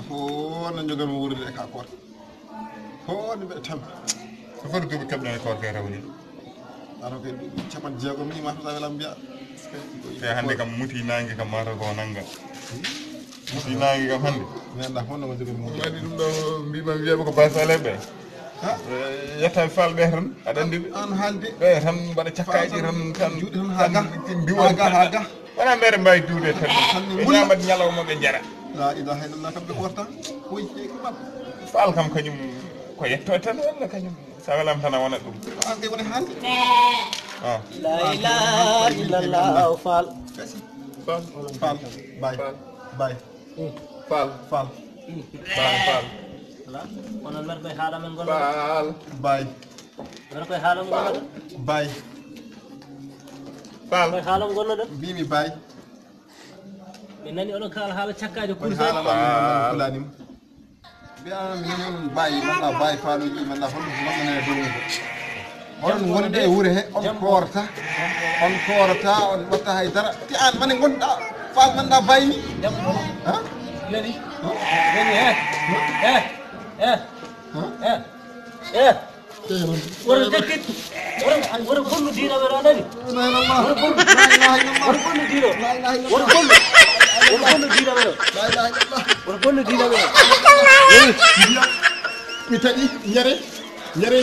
fo na jogal mo wuurde ka ko fo ni be tam so fa dubi kabna ko ke rawni ano ke chapan jeego mi ma fa lam biya te hande kam muti nangi kam mata ko nanga muti nangi kam hande mi anda hono mo jogal mo wadi dum do mbima wi'e ko basale be ha yetta falbe tan adandi an halde be tan bada cakkaji tan juude tan haga diwon haga wana mere mbay duude tan be ñamat ñalawma be jara la ilaha illallah kam be korta koy ko bab fal kam kanyum ko yetto tan wala kanyum sagalam tan wona dum an kay wona halde la ilaha illallah fal bay bay fal wala onon mer koy haala men gonno fal bay mer koy haala men gonno bay fal koy haala men gonno de bimi bay mi nani onon kala haala cakkaajo koy kurse hala man kulanim bi an mi non bay manda bay faluji manda hono mamane do on woni de wure he on korta on watta hay dara ti an man gonda fal manda bayni jam ha leni wara jakkit wara gollu diina wara anani la ilaha illallah wara gollu diino wara gollu diina wara la ilaha illallah wara gollu diina wara mi tadi njare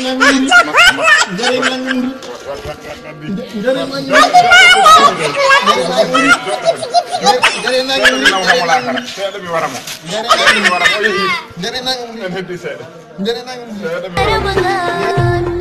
nangiri njare nangiri njare nangiri